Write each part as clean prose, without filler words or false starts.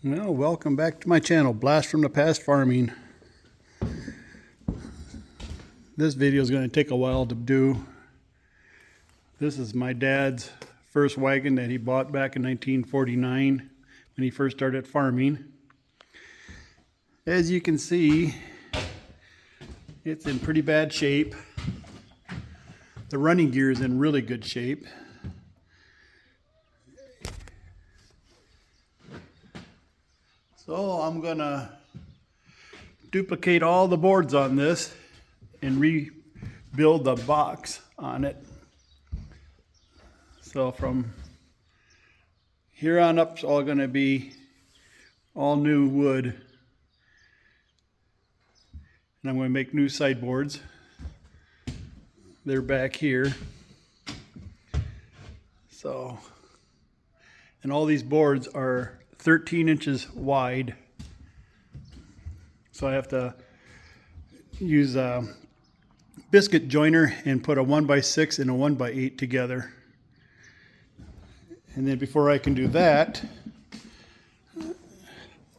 Well, welcome back to my channel, Blast from the Past Farming. This video is going to take a while to do. This is my dad's first wagon that he bought back in 1949 when he first started farming. As you can see, it's in pretty bad shape. The running gear is in really good shape. So I'm gonna duplicate all the boards on this and rebuild the box on it. So from here on up, it's all gonna be all new wood. And I'm gonna make new sideboards. They're back here. So, and all these boards are 13 inches wide. So I have to use a biscuit joiner and put a 1x6 and a 1x8 together. And then before I can do that,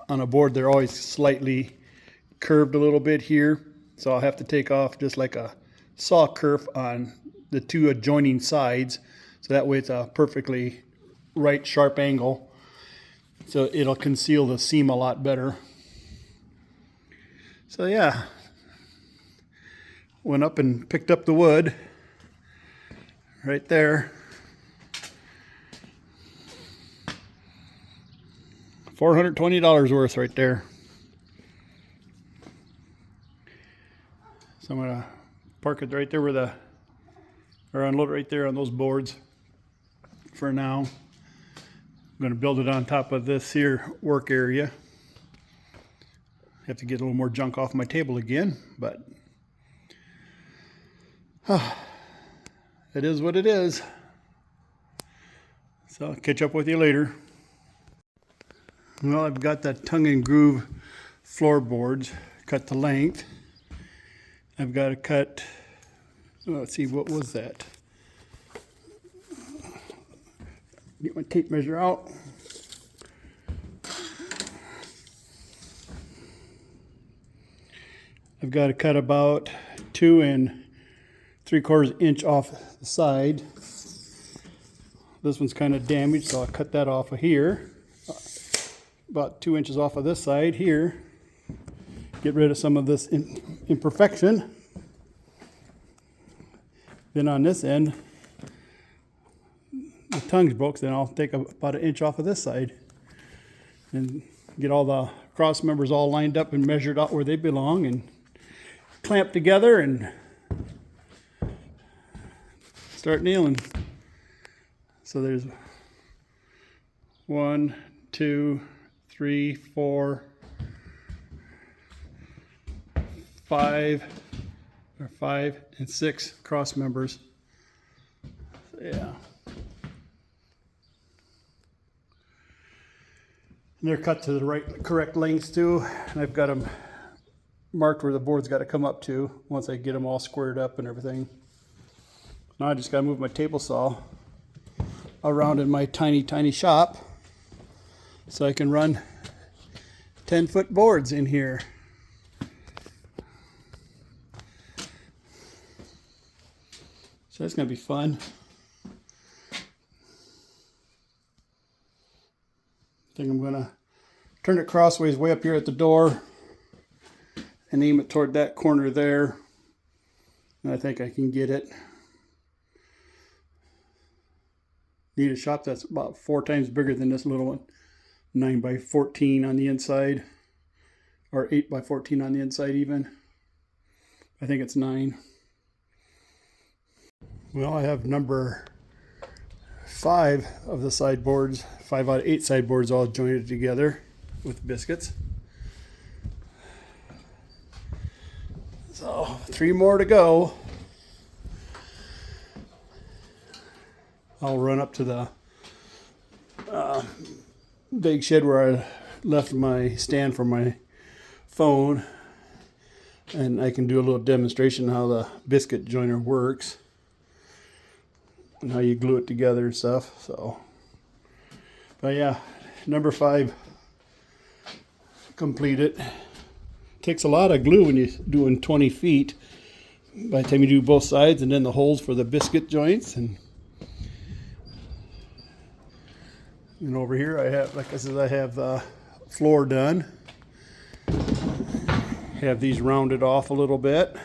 on a board they're always slightly curved a little bit here. So I'll have to take off just like a saw kerf on the two adjoining sides. So that way it's a perfectly right sharp angle. So it'll conceal the seam a lot better. So yeah, went up and picked up the wood right there. $420 worth right there. So I'm gonna park it right there or unload it right there on those boards for now. I'm going to build it on top of this here work area. Have to get a little more junk off my table again, but it is what it is. So I'll catch up with you later. Well, I've got that tongue and groove floorboards cut to length. I've got to cut, let's see, what was that? Get my tape measure out. I've got to cut about 2 3/4 inch off the side. This one's kind of damaged, so I'll cut that off of here. About 2 inches off of this side here. Get rid of some of this imperfection. Then on this end, the tongue's broke, then I'll take about 1 inch off of this side and get all the cross members all lined up and measured out where they belong and clamp together and start nailing. So there's 1, 2, 3, 4, 5 and 6 cross members. So yeah. And they're cut to the correct lengths too, and I've got them marked where the board's got to come up to once I get them all squared up and everything. Now I just got to move my table saw around in my tiny shop so I can run 10-foot boards in here. So that's going to be fun. I think I'm going to turn it crossways way up here at the door and aim it toward that corner there. And I think I can get it. Need a shop that's about 4 times bigger than this little one. 9x14 on the inside, or 8x14 on the inside even. I think it's 9. Well, I have number 5 of the sideboards, 5 out of 8 sideboards all jointed together with biscuits. So 3 more to go. I'll run up to the big shed where I left my stand for my phone, and I can do a little demonstration how the biscuit joiner works and how you glue it together and stuff. So, but yeah, number 5 complete it. Takes a lot of glue when you're doing 20 feet. By the time you do both sides, and then the holes for the biscuit joints. And over here I have, like I said, I have the floor done. Have these rounded off a little bit,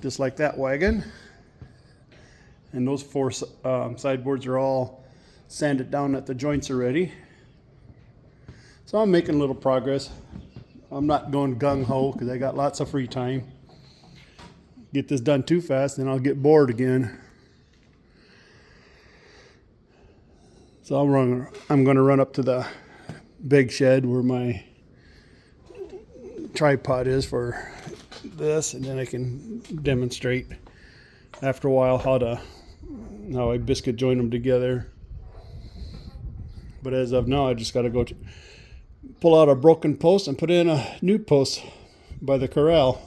just like that wagon. And those four sideboards are all sanded down at the joints already. So I'm making a little progress. I'm not going gung-ho because I got lots of free time. Get this done too fast, then I'll get bored again. So I'm going to run up to the big shed where my tripod is for this, and then I can demonstrate after a while how I biscuit join them together. But as of now, I just got to go pull out a broken post and put in a new post by the corral.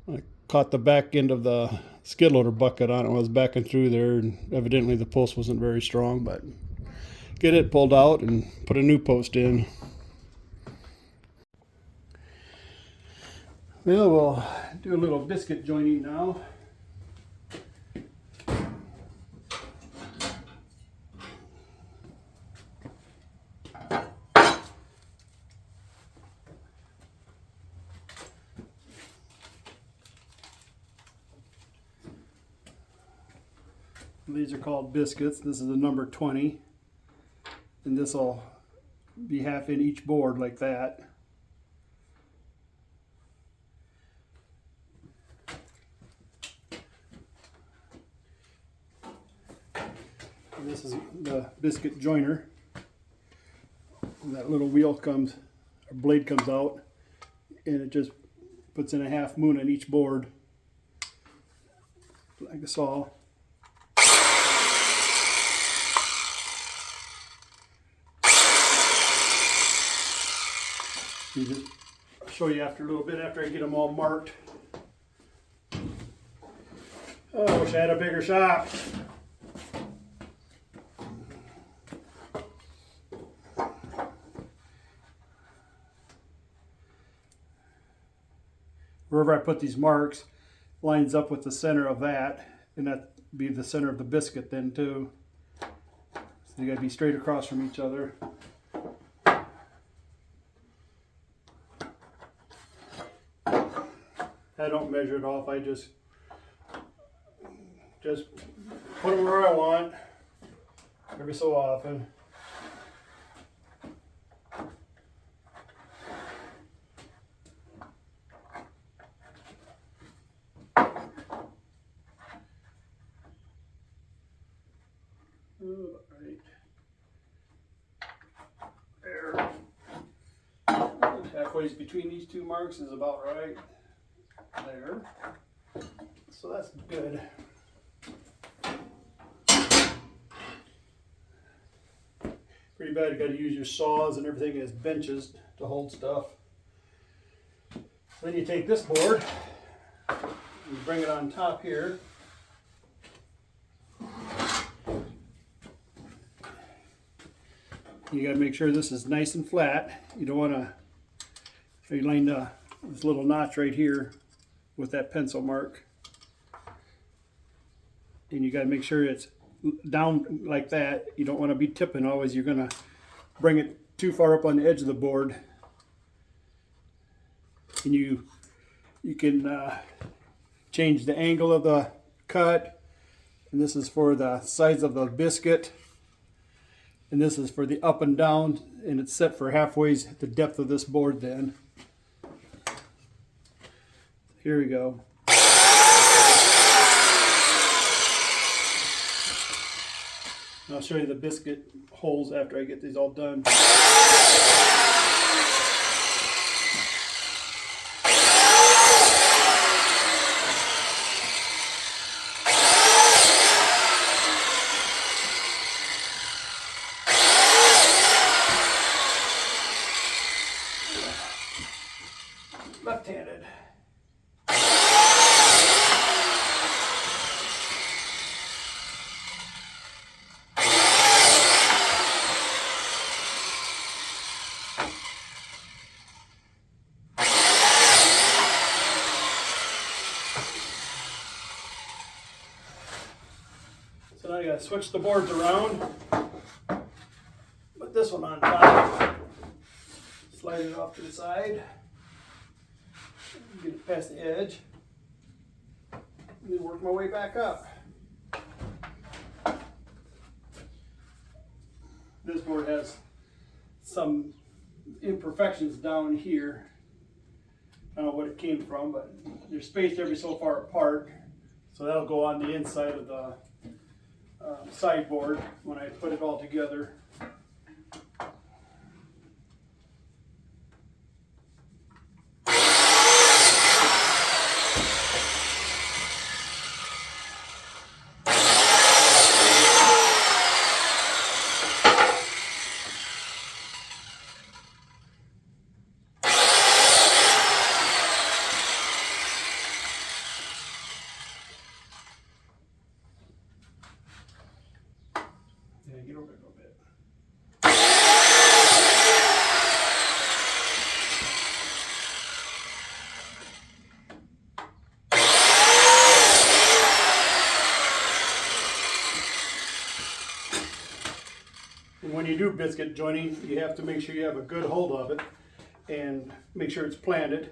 I caught the back end of the skid loader bucket on it when I was backing through there, and evidently the post wasn't very strong, but get it pulled out and put a new post in. Well, we'll do a little biscuit joining now. These are called biscuits. This is the number 20, and this will be half in each board like that. And this is the biscuit joiner. And that little wheel comes, or blade comes out, and it just puts in a half moon on each board, like a saw. I'll show you after a little bit after I get them all marked. Oh, I wish I had a bigger shop. Wherever I put these marks lines up with the center of that, and that be the center of the biscuit then too. So you gotta be straight across from each other. I don't measure it off, I just put them where I want every so often. Right there. Halfway between these two marks is about right. There. So that's good. Pretty bad you got to use your saws and everything as benches to hold stuff. Then you take this board and bring it on top here. You got to make sure this is nice and flat. You don't want to line this little notch right here with that pencil mark, and you got to make sure it's down like that. You don't want to be tipping always. You're going to bring it too far up on the edge of the board, and you can change the angle of the cut. And this is for the size of the biscuit, and this is for the up and down, and it's set for halfway the depth of this board. Then here we go. I'll show you the biscuit holes after I get these all done. Left-handed. gotta switch the boards around. Put this one on top. Slide it off to the side. Get it past the edge. And then work my way back up. This board has some imperfections down here. I don't know what it came from, but they're spaced every so far apart. So that'll go on the inside of the sideboard when I put it all together. Get over it a little bit. And when you do biscuit joining, you have to make sure you have a good hold of it and make sure it's planted,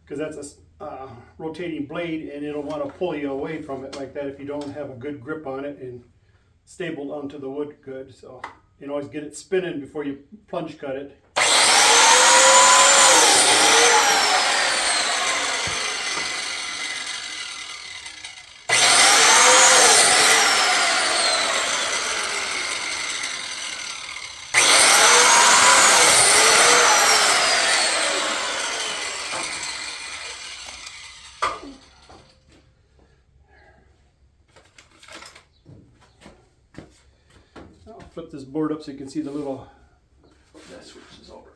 because that's a rotating blade and it'll want to pull you away from it like that if you don't have a good grip on it and stapled onto the wood good. So you always get it spinning before you plunge cut it. I'll flip this board up so you can see the little, that switches over.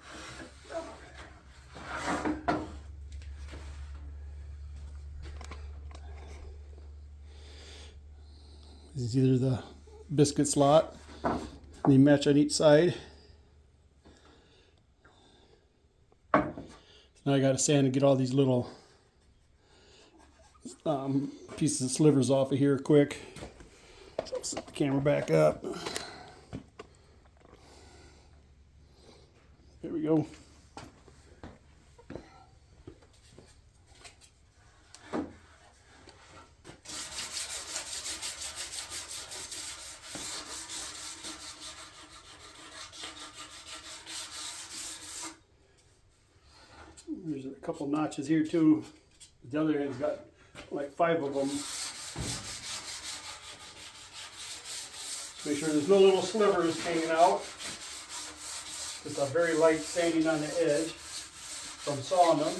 This is either the biscuit slot, and they match on each side. So now I got to sand and get all these little pieces of slivers off of here quick. So I'll set the camera back up. There we go. There's a couple notches here too. The other end's got like 5 of them. Make sure there's no little slivers hanging out. Just a very light sanding on the edge from sawing them.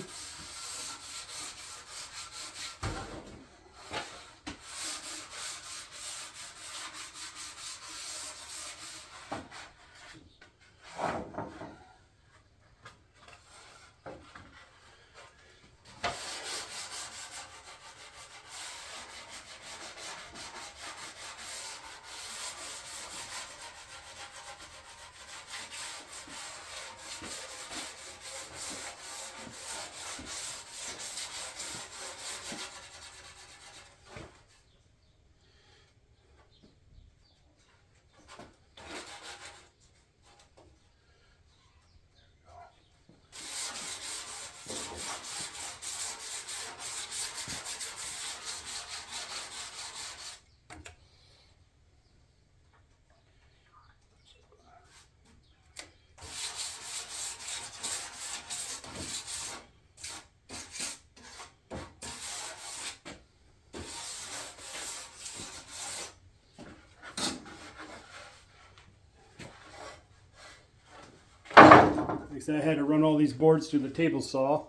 Like I said, I had to run all these boards through the table saw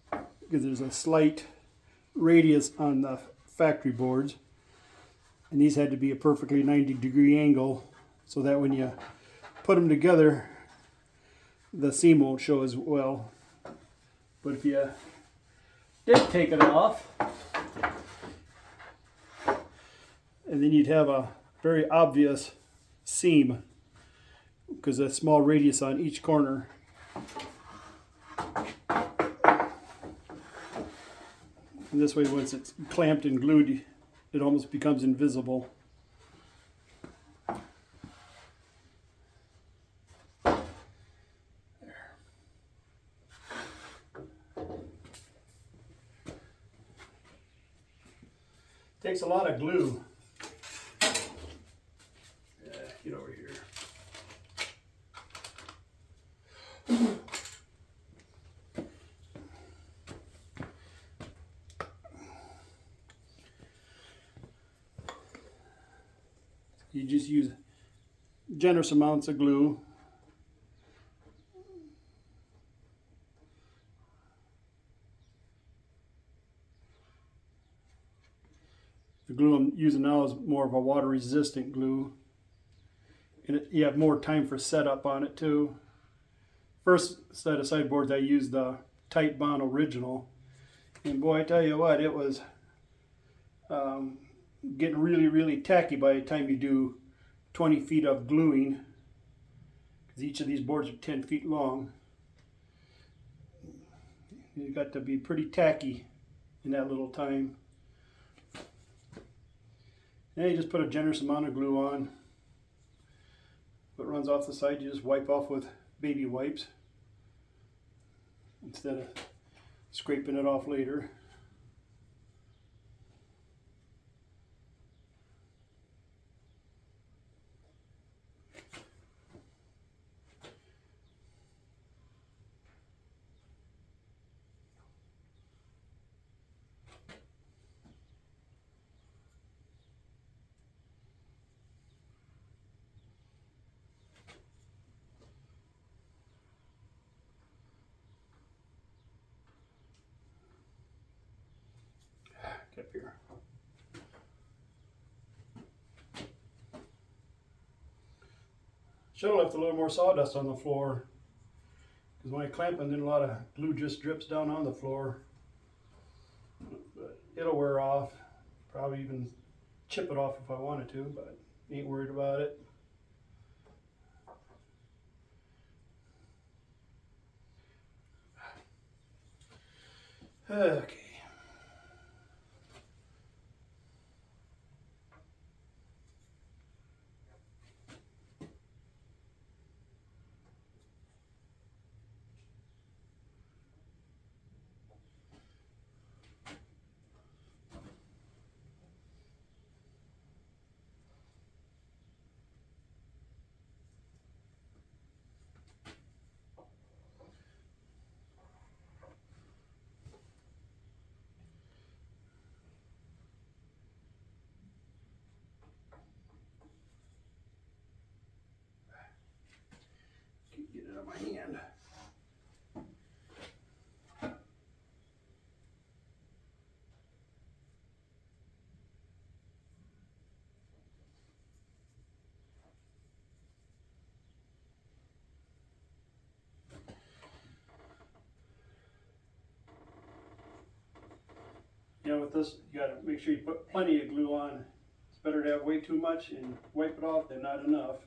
because there's a slight radius on the factory boards, and these had to be a perfectly 90-degree angle so that when you put them together the seam won't show as well. But if you did take it off, and then you'd have a very obvious seam because a small radius on each corner. And this way, once it's clamped and glued, it almost becomes invisible. Takes a lot of glue. Yeah, get over here. You just use generous amounts of glue. The glue I'm using now is more of a water resistant glue. And you have more time for setup on it too. First set of sideboards I used the Tight Bond Original. And boy, I tell you what, it was getting really tacky by the time you do 20 feet of gluing. Because each of these boards are 10 feet long. You got to be pretty tacky in that little time. And you just put a generous amount of glue on. What runs off the side, you just wipe off with baby wipes instead of scraping it off later. Up here. Should have left a little more sawdust on the floor, because when I clamp them, then a lot of glue just drips down on the floor. But it'll wear off. Probably even chip it off if I wanted to, but ain't worried about it. Okay. Get it out of my hand. Yeah, with this, you got to make sure you put plenty of glue on. It's better to have way too much and wipe it off than not enough.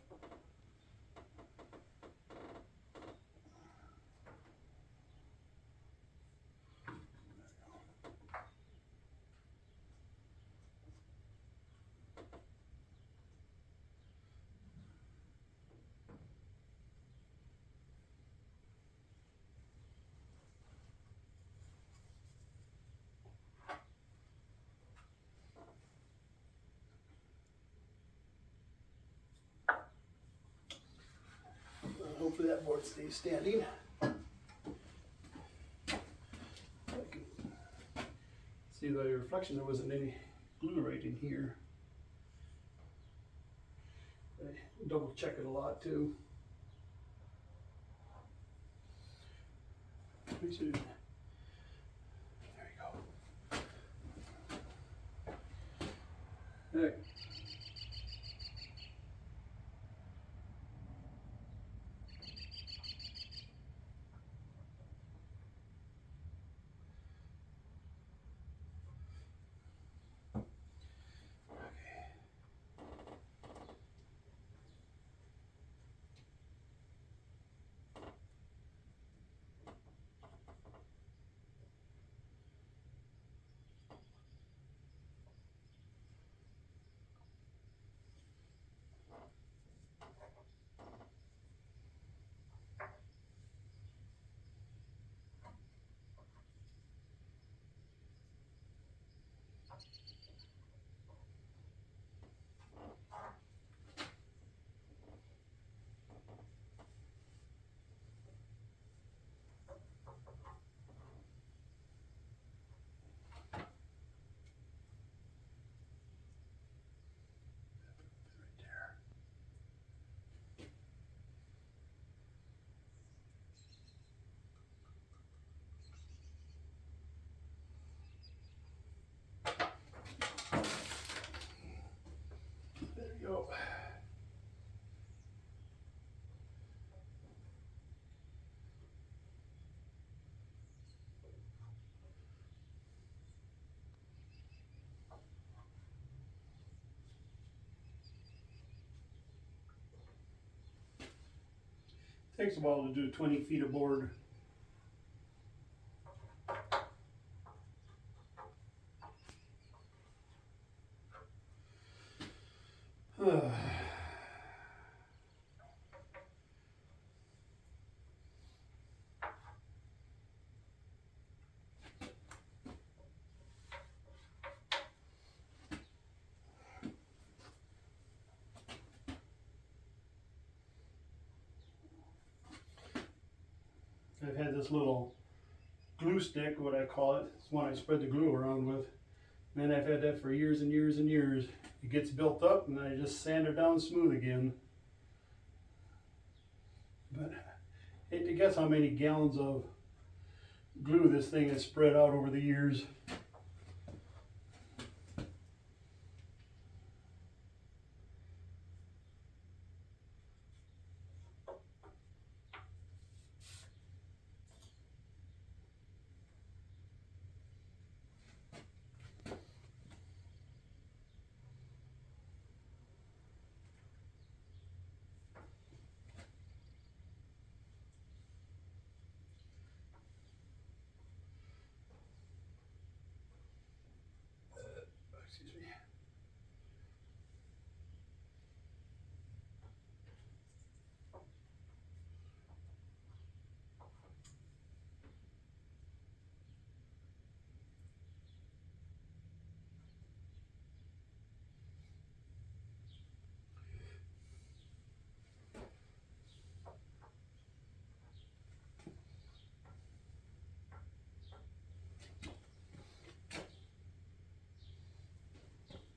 Hopefully that board stays standing. I can see the reflection, there wasn't any glue right in here. I double check it a lot too. Make sure. There you go. There. Takes a while to do 20 feet of board. I've had this little glue stick, what I call it. It's one I spread the glue around with. Man, I've had that for years and years and years. It gets built up and then I just sand it down smooth again. But I hate to guess how many gallons of glue this thing has spread out over the years. Excuse me.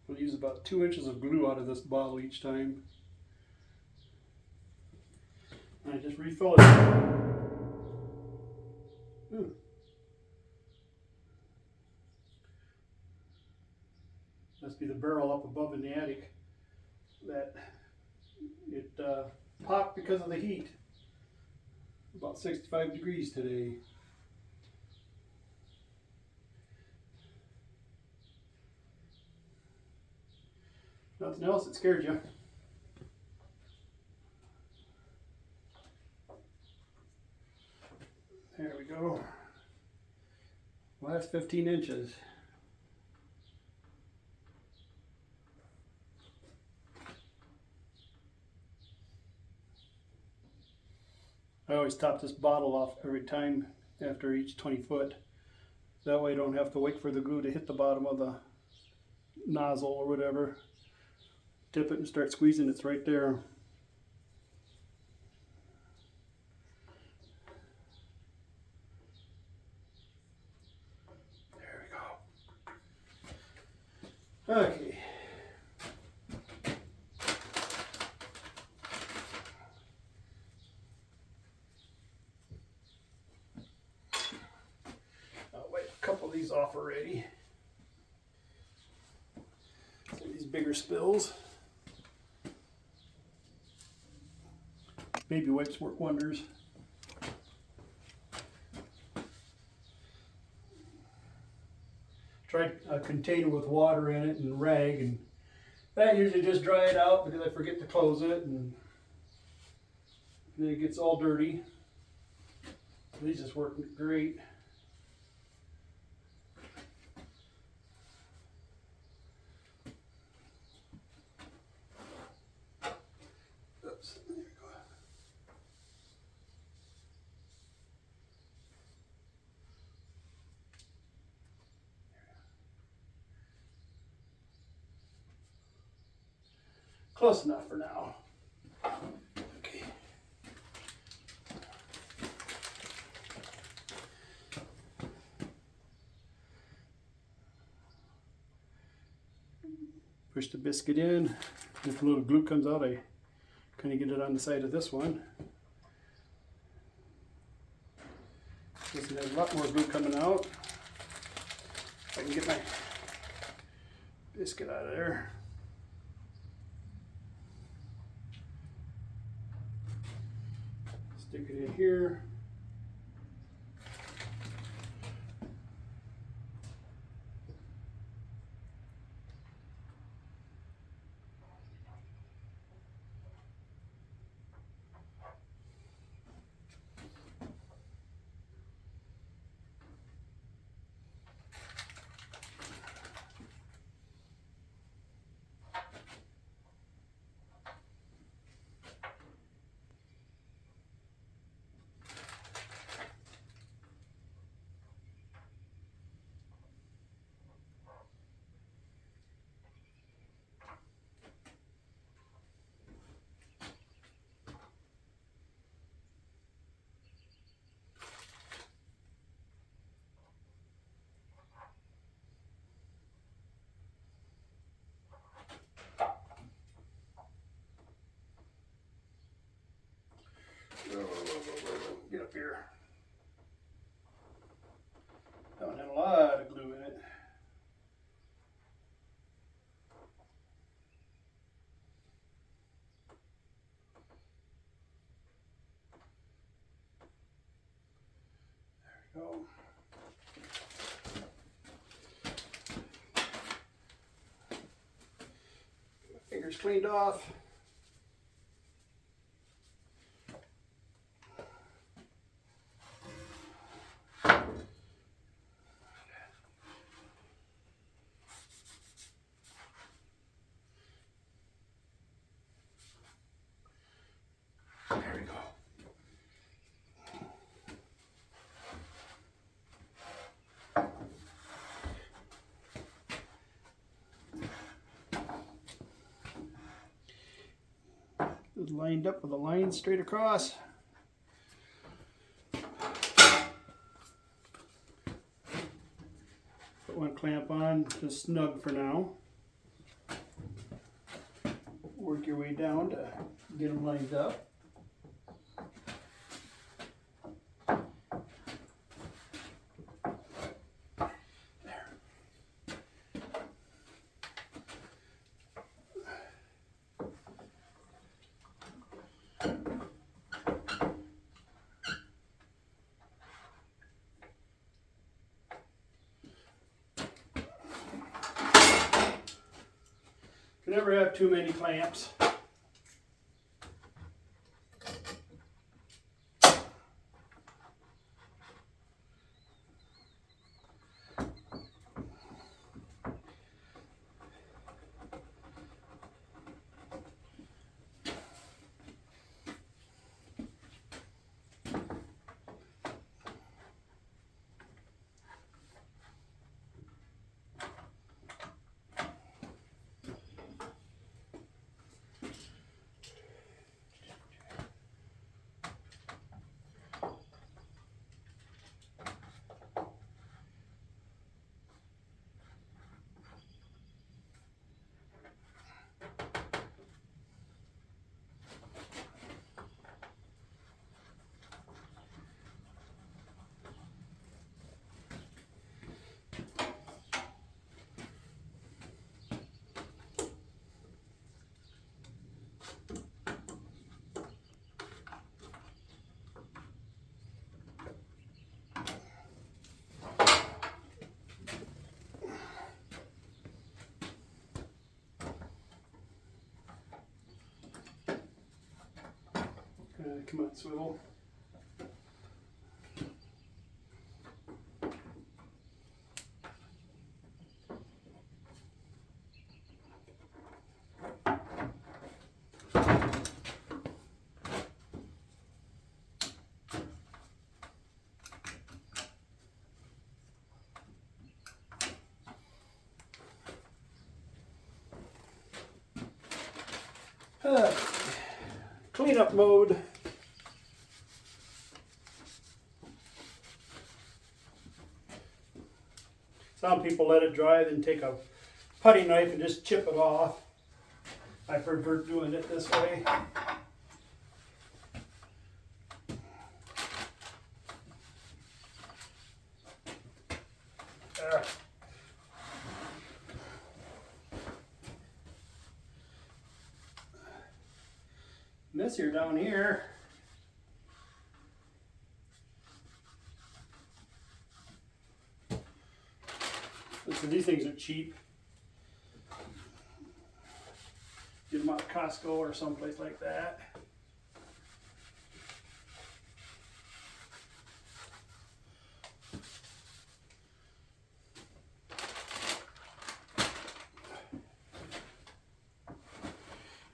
We'll use about 2 inches of glue out of this bottle each time. And I just refill it. Must be the barrel up above in the attic that it popped because of the heat. About 65 degrees today. Nothing else that scared you. There we go. Last 15 inches. I always top this bottle off every time after each 20 foot. That way I don't have to wait for the glue to hit the bottom of the nozzle or whatever. Tip it and start squeezing, it's right there. There we go. Okay. I'll wipe a couple of these off already. Some of these bigger spills. Baby wipes work wonders. Try a container with water in it and rag, and that usually just dry it out because I forget to close it, and then it gets all dirty. These just work great. Oops, there we go. Close enough for now. Okay. Push the biscuit in. If a little glue comes out, I kind of get it on the side of this one. This one has a lot more glue coming out. If I can get my biscuit out of there. Stick it in here. Go. Fingers cleaned off. There we go. Lined up with a line straight across. Put one clamp on, just snug for now. Work your way down to get them lined up. You never have too many clamps. Come on, swivel. Cleanup mode. Some people let it dry, then take a putty knife and just chip it off. I prefer doing it this way. Messier down here. Listen, these things are cheap. Get them out of Costco or someplace like that.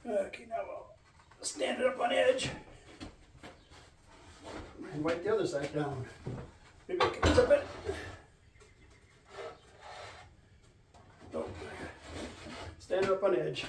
Okay, now we'll stand it up on edge and wipe the other side down. Maybe I can tip it. Oh. Stand it up on edge.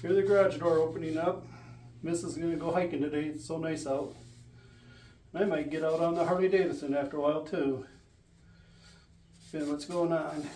Here's the garage door opening up. Missus is going to go hiking today. It's so nice out. I might get out on the Harley Davidson after a while too. Depending what's going on.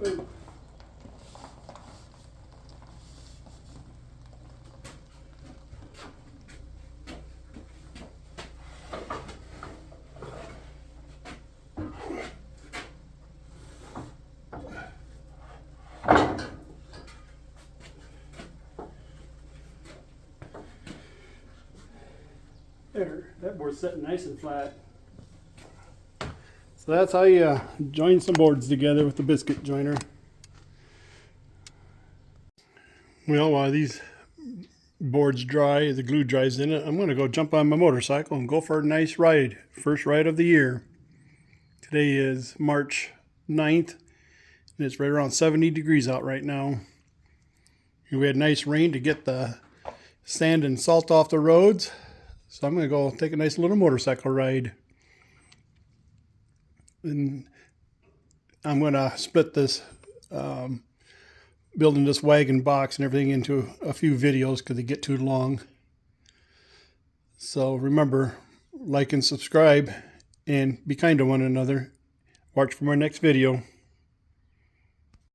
Ooh. There, that board's sitting nice and flat. So that's how you join some boards together with the biscuit joiner. Well, while these boards dry, the glue dries in it, I'm going to go jump on my motorcycle and go for a nice ride. First ride of the year. Today is March 9th, and it's right around 70 degrees out right now. We had nice rain to get the sand and salt off the roads. So I'm going to go take a nice little motorcycle ride. And I'm going to split this, building this wagon box and everything into a few videos because they get too long. So remember, like and subscribe and be kind to one another. Watch for my next video.